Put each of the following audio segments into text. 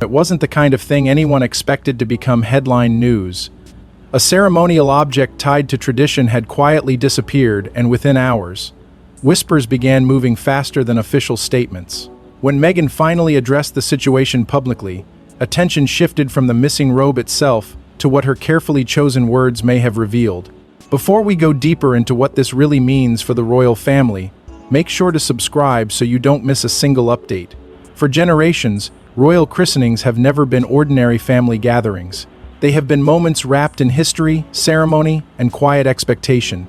It wasn't the kind of thing anyone expected to become headline news. A ceremonial object tied to tradition had quietly disappeared, and within hours, whispers began moving faster than official statements. When Meghan finally addressed the situation publicly, attention shifted from the missing robe itself to what her carefully chosen words may have revealed. Before we go deeper into what this really means for the royal family, make sure to subscribe so you don't miss a single update. For generations, royal christenings have never been ordinary family gatherings. They have been moments wrapped in history, ceremony, and quiet expectation.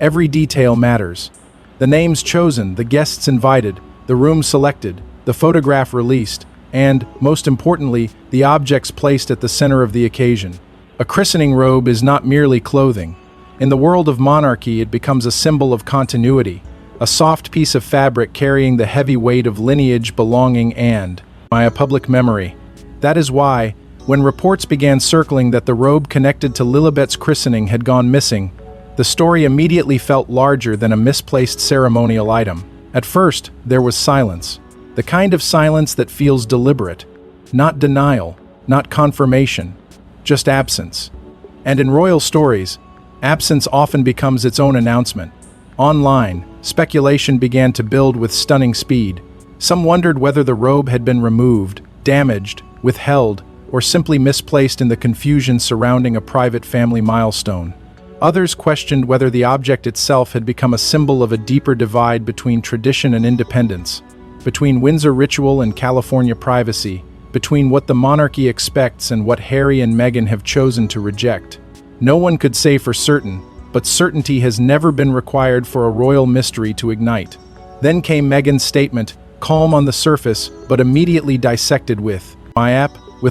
Every detail matters. The names chosen, the guests invited, the room selected, the photograph released, and, most importantly, the objects placed at the center of the occasion. A christening robe is not merely clothing. In the world of monarchy, it becomes a symbol of continuity, a soft piece of fabric carrying the heavy weight of lineage, belonging, and a public memory. That is why, when reports began circling that the robe connected to Lilibet's christening had gone missing, the story immediately felt larger than a misplaced ceremonial item. At first, there was silence. The kind of silence that feels deliberate. Not denial, not confirmation, just absence. And in royal stories, absence often becomes its own announcement. Online, speculation began to build with stunning speed. Some wondered whether the robe had been removed, damaged, withheld, or simply misplaced in the confusion surrounding a private family milestone. Others questioned whether the object itself had become a symbol of a deeper divide between tradition and independence, between Windsor ritual and California privacy, between what the monarchy expects and what Harry and Meghan have chosen to reject. No one could say for certain, but certainty has never been required for a royal mystery to ignite. Then came Meghan's statement, calm on the surface, but immediately dissected with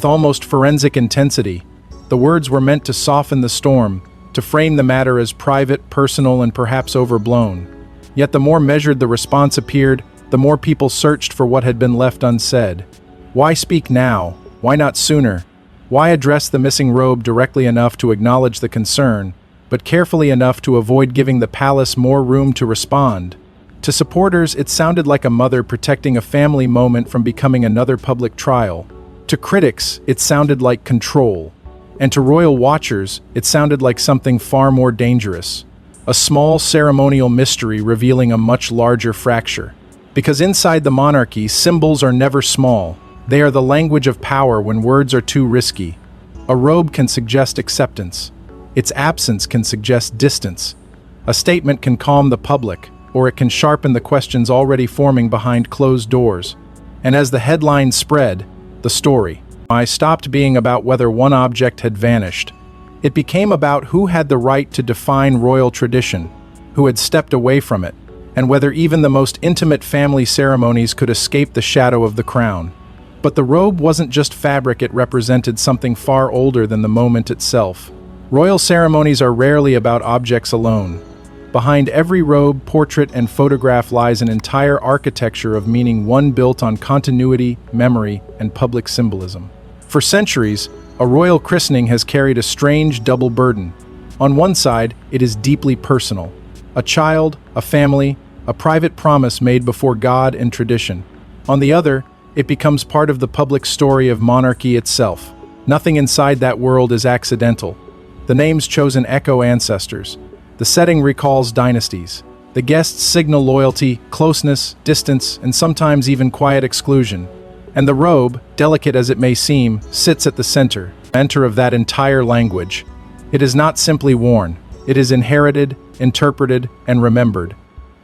almost forensic intensity. The words were meant to soften the storm, to frame the matter as private, personal, and perhaps overblown. Yet the more measured the response appeared, the more people searched for what had been left unsaid. Why speak now? Why not sooner? Why address the missing robe directly enough to acknowledge the concern, but carefully enough to avoid giving the palace more room to respond? To supporters, it sounded like a mother protecting a family moment from becoming another public trial. To critics, it sounded like control. And to royal watchers, it sounded like something far more dangerous. A small ceremonial mystery revealing a much larger fracture. Because inside the monarchy, symbols are never small. They are the language of power when words are too risky. A robe can suggest acceptance. Its absence can suggest distance. A statement can calm the public, or it can sharpen the questions already forming behind closed doors. And as the headlines spread, the story stopped being about whether one object had vanished. It became about who had the right to define royal tradition, who had stepped away from it, and whether even the most intimate family ceremonies could escape the shadow of the crown. But the robe wasn't just fabric, it represented something far older than the moment itself. Royal ceremonies are rarely about objects alone. Behind every robe, portrait, and photograph lies an entire architecture of meaning, one built on continuity, memory, and public symbolism. For centuries, a royal christening has carried a strange double burden. On one side, it is deeply personal. A child, a family, a private promise made before God and tradition. On the other, it becomes part of the public story of monarchy itself. Nothing inside that world is accidental. The names chosen echo ancestors. The setting recalls dynasties. The guests signal loyalty, closeness, distance, and sometimes even quiet exclusion. And the robe, delicate as it may seem, sits at the center of that entire language. It is not simply worn. It is inherited, interpreted, and remembered.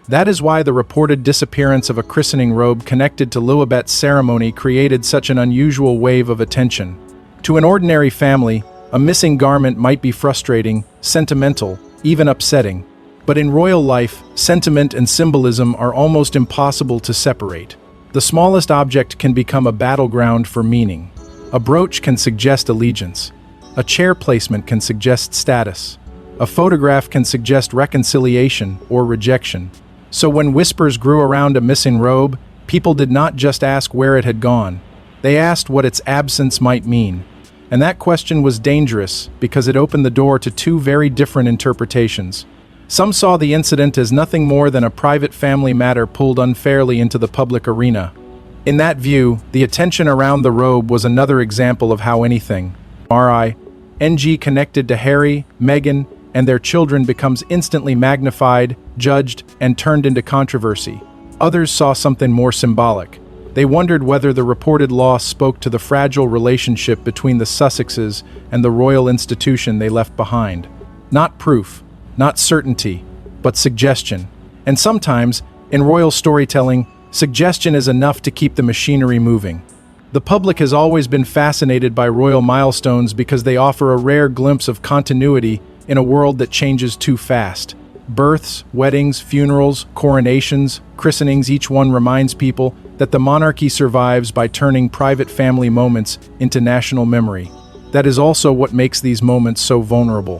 That is why the reported disappearance of a christening robe connected to Lilibet's ceremony created such an unusual wave of attention. To an ordinary family, a missing garment might be frustrating, sentimental, even upsetting. But in royal life, sentiment and symbolism are almost impossible to separate. The smallest object can become a battleground for meaning. A brooch can suggest allegiance. A chair placement can suggest status. A photograph can suggest reconciliation or rejection. So when whispers grew around a missing robe, people did not just ask where it had gone. They asked what its absence might mean. And that question was dangerous because it opened the door to two very different interpretations. Some saw the incident as nothing more than a private family matter pulled unfairly into the public arena. In that view, the attention around the robe was another example of how anything, RING connected to Harry, Meghan, and their children becomes instantly magnified, judged, and turned into controversy. Others saw something more symbolic. They wondered whether the reported loss spoke to the fragile relationship between the Sussexes and the royal institution they left behind. Not proof, not certainty, but suggestion. And sometimes, in royal storytelling, suggestion is enough to keep the machinery moving. The public has always been fascinated by royal milestones because they offer a rare glimpse of continuity in a world that changes too fast. Births, weddings, funerals, coronations, christenings, each one reminds people that the monarchy survives by turning private family moments into national memory. That is also what makes these moments so vulnerable.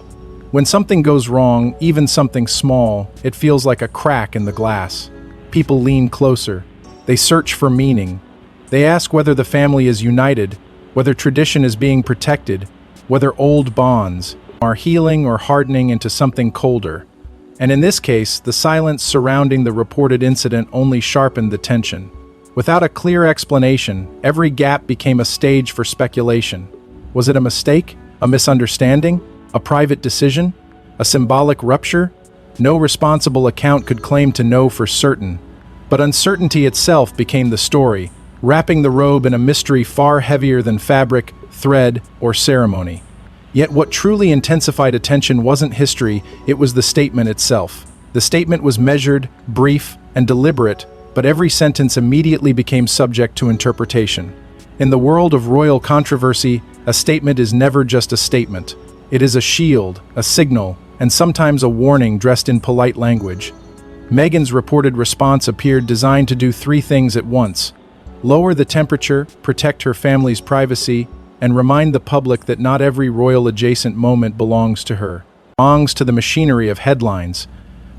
When something goes wrong, even something small, it feels like a crack in the glass. People lean closer. They search for meaning. They ask whether the family is united, whether tradition is being protected, whether old bonds are healing or hardening into something colder. And in this case, the silence surrounding the reported incident only sharpened the tension. Without a clear explanation, every gap became a stage for speculation. Was it a mistake? A misunderstanding? A private decision? A symbolic rupture? No responsible account could claim to know for certain. But uncertainty itself became the story, wrapping the robe in a mystery far heavier than fabric, thread, or ceremony. Yet what truly intensified attention wasn't history, it was the statement itself. The statement was measured, brief, and deliberate, but every sentence immediately became subject to interpretation. In the world of royal controversy, a statement is never just a statement. It is a shield, a signal, and sometimes a warning dressed in polite language. Meghan's reported response appeared designed to do three things at once: lower the temperature, protect her family's privacy, and remind the public that not every royal-adjacent moment belongs to her, belongs to the machinery of headlines.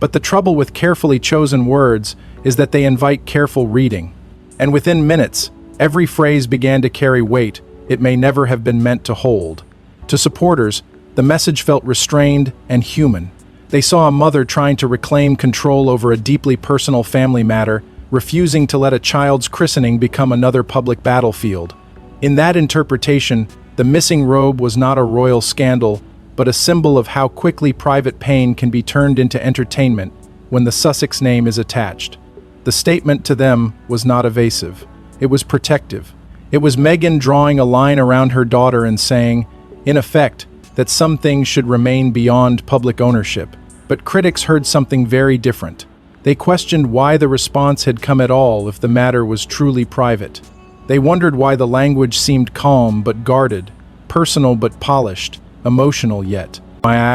But the trouble with carefully chosen words is that they invite careful reading. And within minutes, every phrase began to carry weight it may never have been meant to hold. To supporters, the message felt restrained and human. They saw a mother trying to reclaim control over a deeply personal family matter, refusing to let a child's christening become another public battlefield. In that interpretation, the missing robe was not a royal scandal, but a symbol of how quickly private pain can be turned into entertainment when the Sussex name is attached. The statement to them was not evasive. It was protective. It was Meghan drawing a line around her daughter and saying, in effect, that some things should remain beyond public ownership. But critics heard something very different. They questioned why the response had come at all if the matter was truly private. They wondered why the language seemed calm but guarded, personal but polished, emotional yet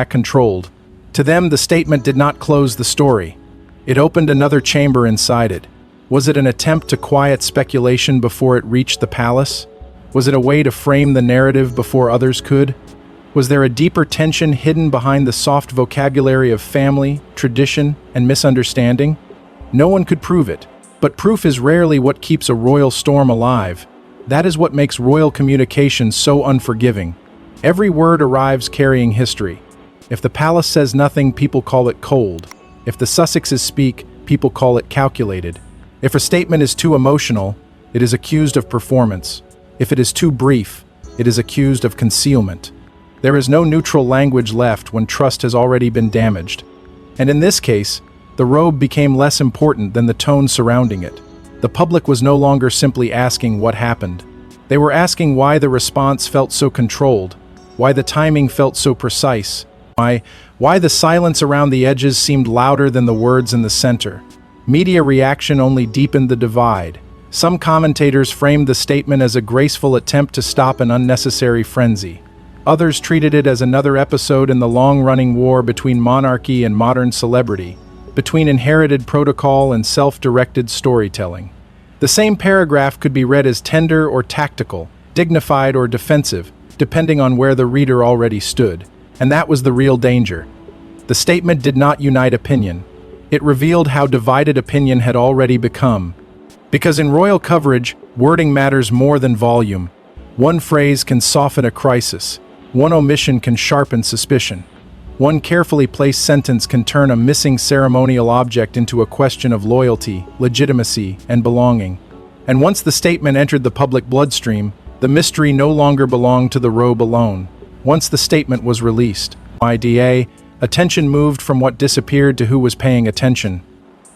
controlled. To them, the statement did not close the story. It opened another chamber inside it. Was it an attempt to quiet speculation before it reached the palace? Was it a way to frame the narrative before others could? Was there a deeper tension hidden behind the soft vocabulary of family, tradition, and misunderstanding? No one could prove it. But proof is rarely what keeps a royal storm alive. That is what makes royal communication so unforgiving. Every word arrives carrying history. If the palace says nothing, people call it cold. If the Sussexes speak, people call it calculated. If a statement is too emotional, it is accused of performance. If it is too brief, it is accused of concealment. There is no neutral language left when trust has already been damaged. And in this case, the robe became less important than the tone surrounding it. The public was no longer simply asking what happened. They were asking why the response felt so controlled, why the timing felt so precise, why the silence around the edges seemed louder than the words in the center. Media reaction only deepened the divide. Some commentators framed the statement as a graceful attempt to stop an unnecessary frenzy. Others treated it as another episode in the long-running war between monarchy and modern celebrity, between inherited protocol and self-directed storytelling. The same paragraph could be read as tender or tactical, dignified or defensive, depending on where the reader already stood. And that was the real danger. The statement did not unite opinion. It revealed how divided opinion had already become. Because in royal coverage, wording matters more than volume. One phrase can soften a crisis. One omission can sharpen suspicion. One carefully placed sentence can turn a missing ceremonial object into a question of loyalty, legitimacy, and belonging. And once the statement entered the public bloodstream, the mystery no longer belonged to the robe alone. Once the statement was released, IDA, attention moved from what disappeared to who was paying attention.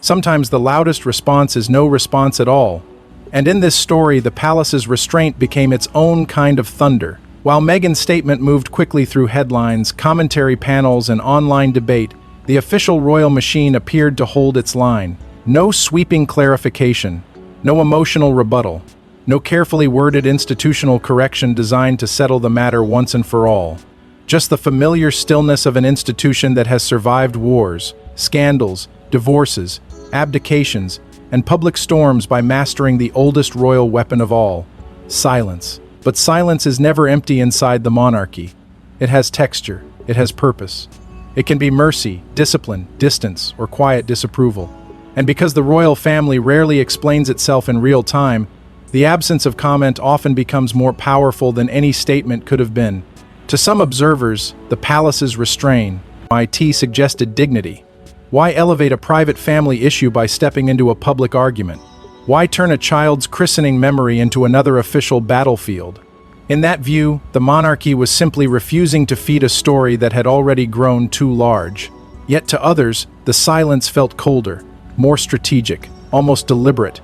Sometimes the loudest response is no response at all. And in this story, the palace's restraint became its own kind of thunder. While Meghan's statement moved quickly through headlines, commentary panels, and online debate, the official royal machine appeared to hold its line. No sweeping clarification, no emotional rebuttal, no carefully worded institutional correction designed to settle the matter once and for all. Just the familiar stillness of an institution that has survived wars, scandals, divorces, abdications, and public storms by mastering the oldest royal weapon of all, silence. But silence is never empty inside the monarchy. It has texture, it has purpose. It can be mercy, discipline, distance, or quiet disapproval. And because the royal family rarely explains itself in real time, the absence of comment often becomes more powerful than any statement could have been. To some observers, the palace's restraint, IT suggested dignity. Why elevate a private family issue by stepping into a public argument? Why turn a child's christening memory into another official battlefield? In that view, the monarchy was simply refusing to feed a story that had already grown too large. Yet to others, the silence felt colder, more strategic, almost deliberate.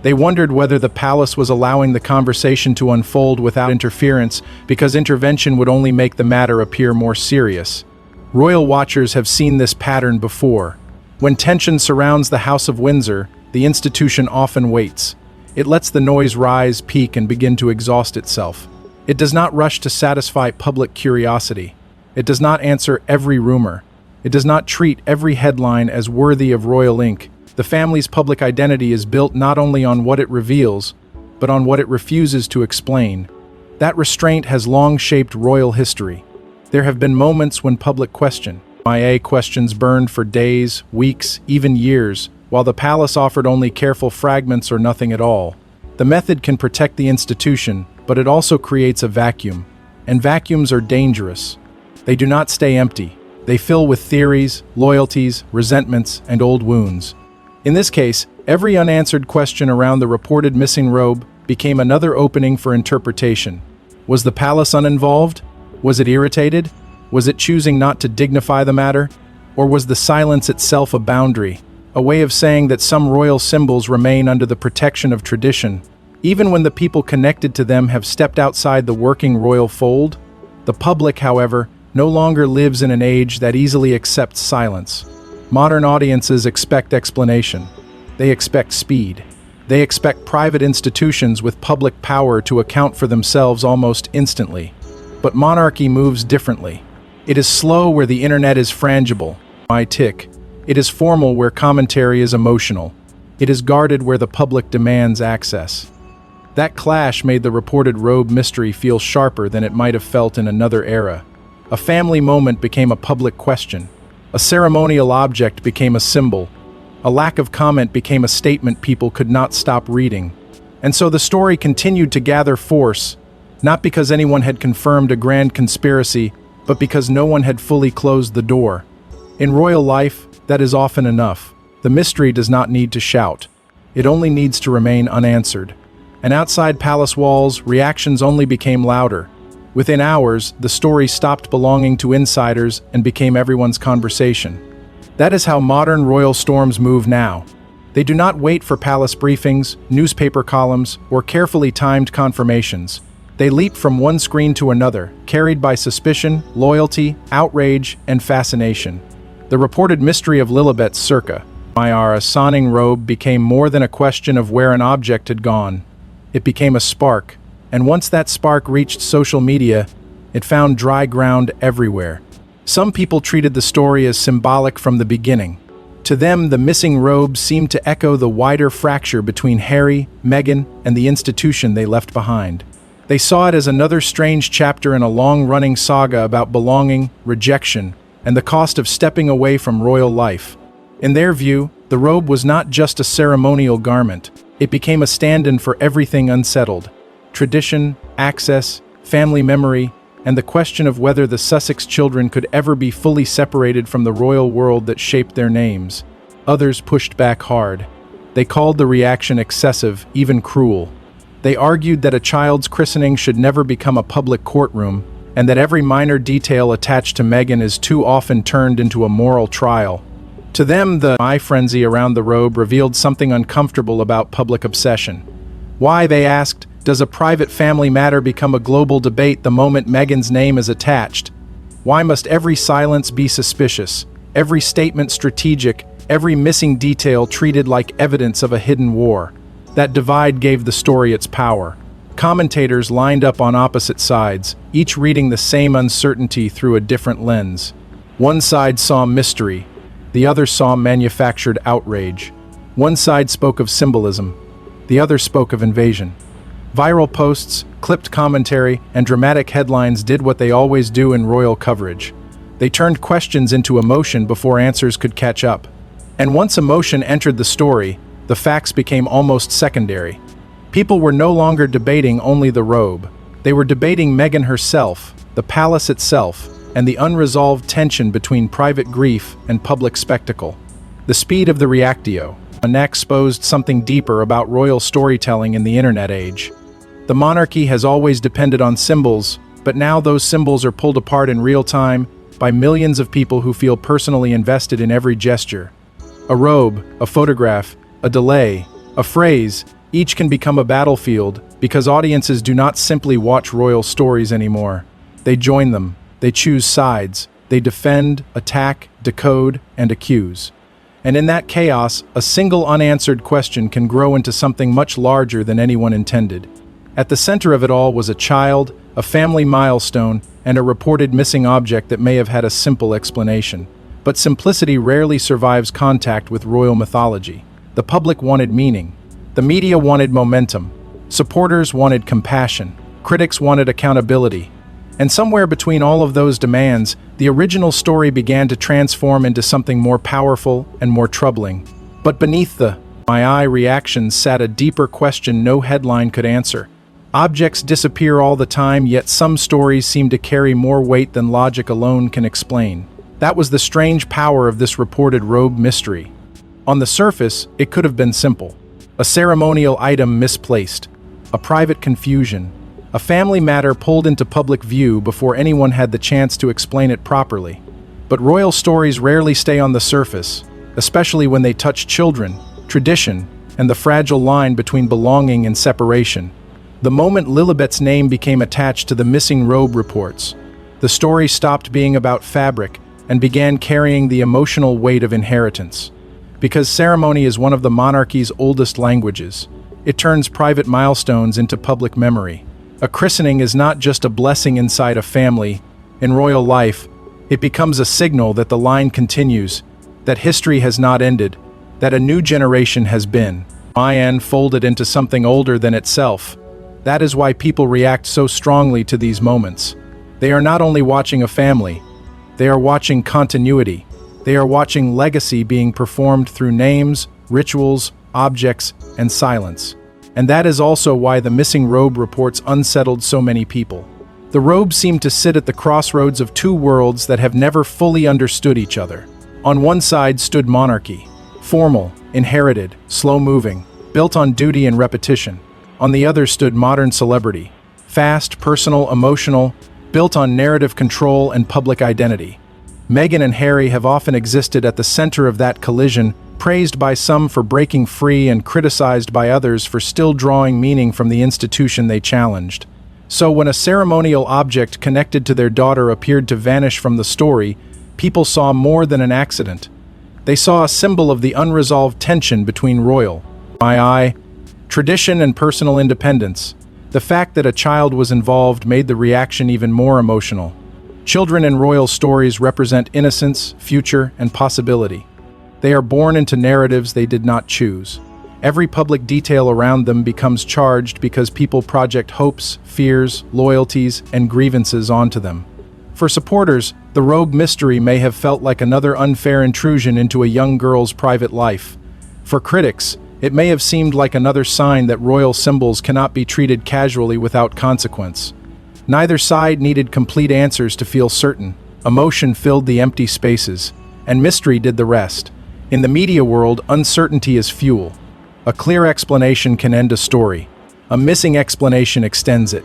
They wondered whether the palace was allowing the conversation to unfold without interference, because intervention would only make the matter appear more serious. Royal watchers have seen this pattern before. When tension surrounds the House of Windsor, the institution often waits. It lets the noise rise, peak, and begin to exhaust itself. It does not rush to satisfy public curiosity. It does not answer every rumor. It does not treat every headline as worthy of royal ink. The family's public identity is built not only on what it reveals, but on what it refuses to explain. That restraint has long shaped royal history. There have been moments when public questions burned for days, weeks, even years, while the palace offered only careful fragments or nothing at all. The method can protect the institution, but it also creates a vacuum. And vacuums are dangerous. They do not stay empty. They fill with theories, loyalties, resentments, and old wounds. In this case, every unanswered question around the reported missing robe became another opening for interpretation. Was the palace uninvolved? Was it irritated? Was it choosing not to dignify the matter? Or was the silence itself a boundary, a way of saying that some royal symbols remain under the protection of tradition, even when the people connected to them have stepped outside the working royal fold? The public, however, no longer lives in an age that easily accepts silence. Modern audiences expect explanation. They expect speed. They expect private institutions with public power to account for themselves almost instantly. But monarchy moves differently. It is slow where the internet is frangible. It is formal where commentary is emotional. It is guarded where the public demands access. That clash made the reported robe mystery feel sharper than it might have felt in another era. A family moment became a public question. A ceremonial object became a symbol. A lack of comment became a statement people could not stop reading. And so the story continued to gather force, not because anyone had confirmed a grand conspiracy, but because no one had fully closed the door. In royal life, that is often enough. The mystery does not need to shout. It only needs to remain unanswered. And outside palace walls, reactions only became louder. Within hours, the story stopped belonging to insiders and became everyone's conversation. That is how modern royal storms move now. They do not wait for palace briefings, newspaper columns, or carefully timed confirmations. They leap from one screen to another, carried by suspicion, loyalty, outrage, and fascination. The reported mystery of Lilibet's ceremonial robe became more than a question of where an object had gone. It became a spark, and once that spark reached social media, it found dry ground everywhere. Some people treated the story as symbolic from the beginning. To them, the missing robe seemed to echo the wider fracture between Harry, Meghan, and the institution they left behind. They saw it as another strange chapter in a long-running saga about belonging, rejection, and the cost of stepping away from royal life. In their view, the robe was not just a ceremonial garment. It became a stand-in for everything unsettled: tradition, access, family memory, and the question of whether the Sussex children could ever be fully separated from the royal world that shaped their names. Others pushed back hard. They called the reaction excessive, even cruel. They argued that a child's christening should never become a public courtroom, and that every minor detail attached to Meghan is too often turned into a moral trial. To them, the eye frenzy around the robe revealed something uncomfortable about public obsession. Why, they asked, does a private family matter become a global debate the moment Meghan's name is attached? Why must every silence be suspicious, every statement strategic, every missing detail treated like evidence of a hidden war? That divide gave the story its power. Commentators lined up on opposite sides, each reading the same uncertainty through a different lens. One side saw mystery, the other saw manufactured outrage. One side spoke of symbolism, the other spoke of invasion. Viral posts, clipped commentary, and dramatic headlines did what they always do in royal coverage. They turned questions into emotion before answers could catch up. And once emotion entered the story, the facts became almost secondary. People were no longer debating only the robe. They were debating Meghan herself, the palace itself, and the unresolved tension between private grief and public spectacle. The speed of the reactio exposed something deeper about royal storytelling in the internet age. The monarchy has always depended on symbols, but now those symbols are pulled apart in real time by millions of people who feel personally invested in every gesture. A robe, a photograph, a delay, a phrase, each can become a battlefield because audiences do not simply watch royal stories anymore. They join them, they choose sides, they defend, attack, decode, and accuse. And in that chaos, a single unanswered question can grow into something much larger than anyone intended. At the center of it all was a child, a family milestone, and a reported missing object that may have had a simple explanation. But simplicity rarely survives contact with royal mythology. The public wanted meaning. The media wanted momentum. Supporters wanted compassion. Critics wanted accountability. And somewhere between all of those demands, the original story began to transform into something more powerful and more troubling. But beneath the my eye reactions sat a deeper question no headline could answer. Objects disappear all the time, yet some stories seem to carry more weight than logic alone can explain. That was the strange power of this reported robe mystery. On the surface, it could have been simple. A ceremonial item misplaced, a private confusion, a family matter pulled into public view before anyone had the chance to explain it properly. But royal stories rarely stay on the surface, especially when they touch children, tradition, and the fragile line between belonging and separation. The moment Lilibet's name became attached to the missing robe reports, the story stopped being about fabric and began carrying the emotional weight of inheritance. Because ceremony is one of the monarchy's oldest languages, it turns private milestones into public memory. A christening is not just a blessing inside a family. In royal life, it becomes a signal that the line continues, that history has not ended, that a new generation has been folded into something older than itself. That is why people react so strongly to these moments. They are not only watching a family, they are watching continuity. They are watching legacy being performed through names, rituals, objects, and silence. And that is also why the missing robe reports unsettled so many people. The robe seemed to sit at the crossroads of two worlds that have never fully understood each other. On one side stood monarchy, formal, inherited, slow-moving, built on duty and repetition. On the other stood modern celebrity, fast, personal, emotional, built on narrative control and public identity. Meghan and Harry have often existed at the center of that collision, praised by some for breaking free and criticized by others for still drawing meaning from the institution they challenged. So when a ceremonial object connected to their daughter appeared to vanish from the story, people saw more than an accident. They saw a symbol of the unresolved tension between royal tradition and personal independence. The fact that a child was involved made the reaction even more emotional. Children in royal stories represent innocence, future, and possibility. They are born into narratives they did not choose. Every public detail around them becomes charged because people project hopes, fears, loyalties, and grievances onto them. For supporters, the robe mystery may have felt like another unfair intrusion into a young girl's private life. For critics, it may have seemed like another sign that royal symbols cannot be treated casually without consequence. Neither side needed complete answers to feel certain. Emotion filled the empty spaces, and mystery did the rest. In the media world, uncertainty is fuel. A clear explanation can end a story. A missing explanation extends it.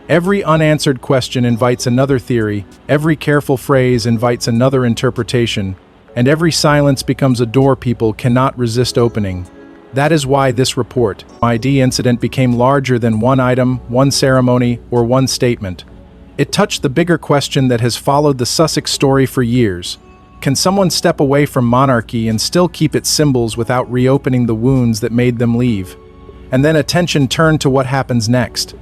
Every unanswered question invites another theory, every careful phrase invites another interpretation, and every silence becomes a door people cannot resist opening. That is why this report, ID incident, became larger than one item, one ceremony, or one statement. It touched the bigger question that has followed the Sussex story for years. Can someone step away from monarchy and still keep its symbols without reopening the wounds that made them leave? And then attention turned to what happens next.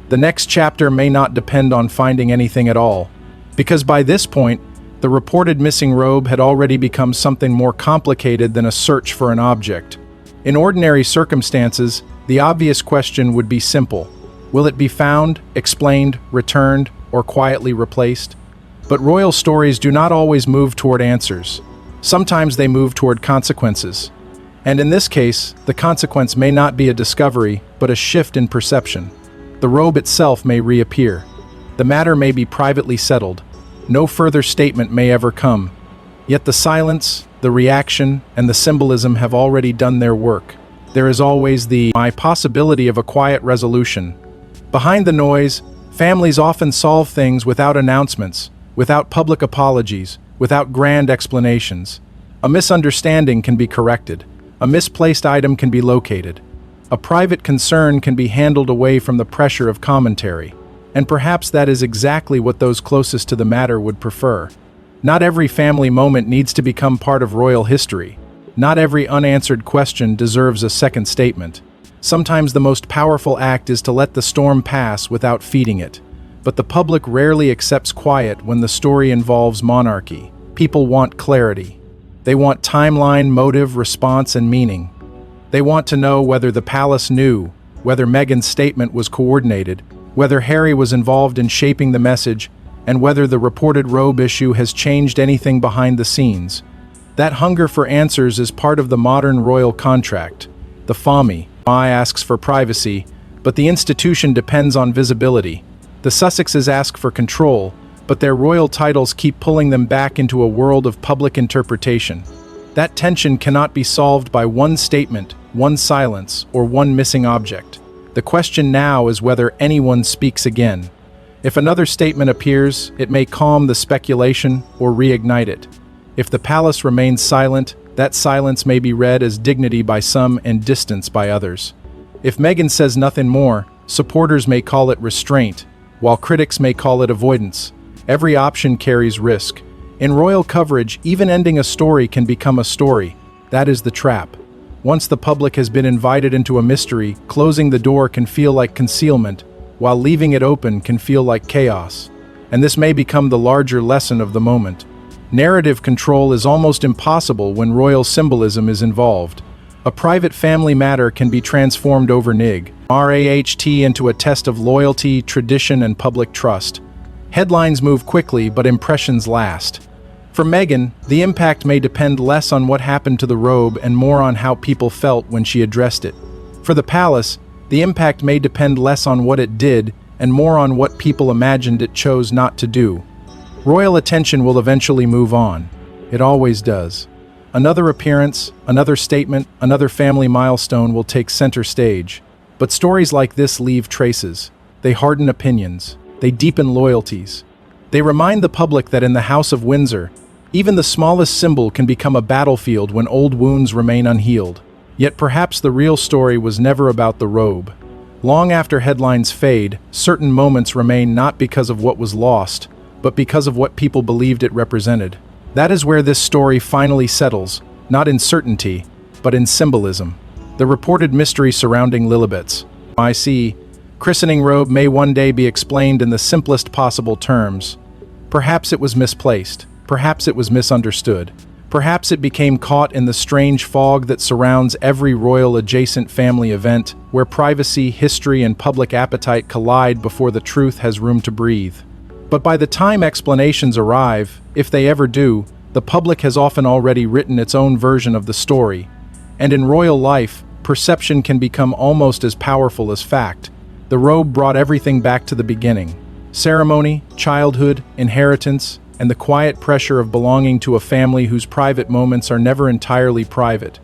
The next chapter may not depend on finding anything at all, because by this point, the reported missing robe had already become something more complicated than a search for an object. In ordinary circumstances, the obvious question would be simple. Will it be found, explained, returned, or quietly replaced? But royal stories do not always move toward answers. Sometimes they move toward consequences. And in this case, the consequence may not be a discovery, but a shift in perception. The robe itself may reappear. The matter may be privately settled. No further statement may ever come. Yet the silence, the reaction, and the symbolism have already done their work. There is always the possibility of a quiet resolution. Behind the noise, families often solve things without announcements, without public apologies, without grand explanations. A misunderstanding can be corrected. A misplaced item can be located. A private concern can be handled away from the pressure of commentary. And perhaps that is exactly what those closest to the matter would prefer. Not every family moment needs to become part of royal history. Not every unanswered question deserves a second statement. Sometimes the most powerful act is to let the storm pass without feeding it. But the public rarely accepts quiet when the story involves monarchy. People want clarity. They want timeline, motive, response, and meaning. They want to know whether the palace knew, whether Meghan's statement was coordinated, whether Harry was involved in shaping the message, and whether the reported robe issue has changed anything behind the scenes. That hunger for answers is part of the modern royal contract. The family asks for privacy, but the institution depends on visibility. The Sussexes ask for control, but their royal titles keep pulling them back into a world of public interpretation. That tension cannot be solved by one statement, one silence, or one missing object. The question now is whether anyone speaks again. If another statement appears, it may calm the speculation or reignite it. If the palace remains silent, that silence may be read as dignity by some and distance by others. If Meghan says nothing more, supporters may call it restraint, while critics may call it avoidance. Every option carries risk. In royal coverage, even ending a story can become a story. That is the trap. Once the public has been invited into a mystery, closing the door can feel like concealment, while leaving it open can feel like chaos. And this may become the larger lesson of the moment. Narrative control is almost impossible when royal symbolism is involved. A private family matter can be transformed overnight into a test of loyalty, tradition, and public trust. Headlines move quickly, but impressions last. For Meghan, the impact may depend less on what happened to the robe and more on how people felt when she addressed it. For the palace, the impact may depend less on what it did and more on what people imagined it chose not to do. Royal attention will eventually move on. It always does. Another appearance, another statement, another family milestone will take center stage. But stories like this leave traces. They harden opinions. They deepen loyalties. They remind the public that in the House of Windsor, even the smallest symbol can become a battlefield when old wounds remain unhealed. Yet perhaps the real story was never about the robe. Long after headlines fade, certain moments remain not because of what was lost, but because of what people believed it represented. That is where this story finally settles, not in certainty, but in symbolism. The reported mystery surrounding Lilibet's christening robe may one day be explained in the simplest possible terms. Perhaps it was misplaced. Perhaps it was misunderstood. Perhaps it became caught in the strange fog that surrounds every royal-adjacent family event, where privacy, history, and public appetite collide before the truth has room to breathe. But by the time explanations arrive, if they ever do, the public has often already written its own version of the story. And in royal life, perception can become almost as powerful as fact. The robe brought everything back to the beginning. Ceremony, childhood, inheritance, and the quiet pressure of belonging to a family whose private moments are never entirely private.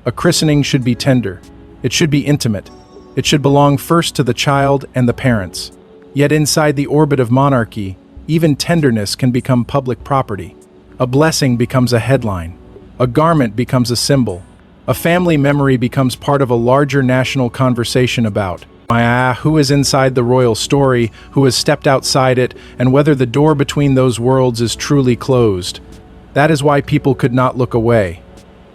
A christening should be tender. It should be intimate. It should belong first to the child and the parents. Yet inside the orbit of monarchy, even tenderness can become public property. A blessing becomes a headline. A garment becomes a symbol. A family memory becomes part of a larger national conversation about who is inside the royal story, who has stepped outside it, and whether the door between those worlds is truly closed. That is why people could not look away.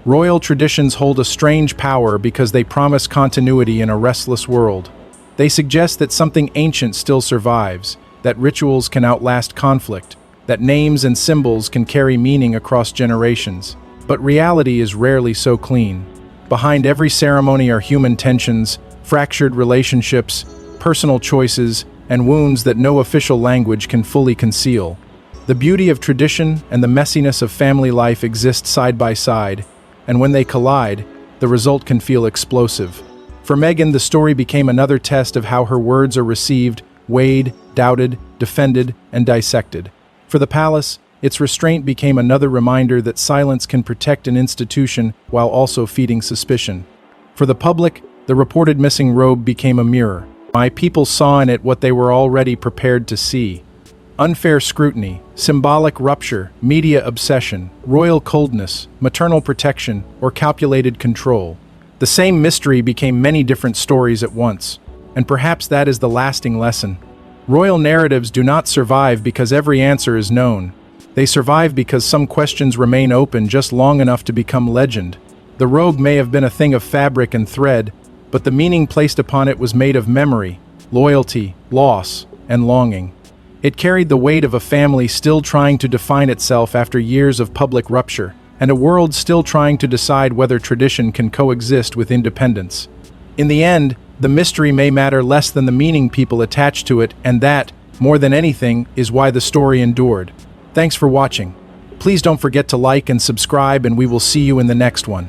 Royal traditions hold a strange power because they promise continuity in a restless world. They suggest that something ancient still survives, that rituals can outlast conflict, that names and symbols can carry meaning across generations. But reality is rarely so clean. Behind every ceremony are human tensions, fractured relationships, personal choices, and wounds that no official language can fully conceal. The beauty of tradition and the messiness of family life exist side by side, and when they collide, the result can feel explosive. For Meghan, the story became another test of how her words are received, weighed, doubted, defended, and dissected. For the palace, its restraint became another reminder that silence can protect an institution while also feeding suspicion. For the public, the reported missing robe became a mirror. My people saw in it what they were already prepared to see. Unfair scrutiny, symbolic rupture, media obsession, royal coldness, maternal protection, or calculated control. The same mystery became many different stories at once, and perhaps that is the lasting lesson. Royal narratives do not survive because every answer is known. They survive because some questions remain open just long enough to become legend. The robe may have been a thing of fabric and thread, but the meaning placed upon it was made of memory, loyalty, loss, and longing. It carried the weight of a family still trying to define itself after years of public rupture, and a world still trying to decide whether tradition can coexist with independence. In the end, the mystery may matter less than the meaning people attach to it, and that, more than anything, is why the story endured. Thanks for watching. Please don't forget to like and subscribe, and we will see you in the next one.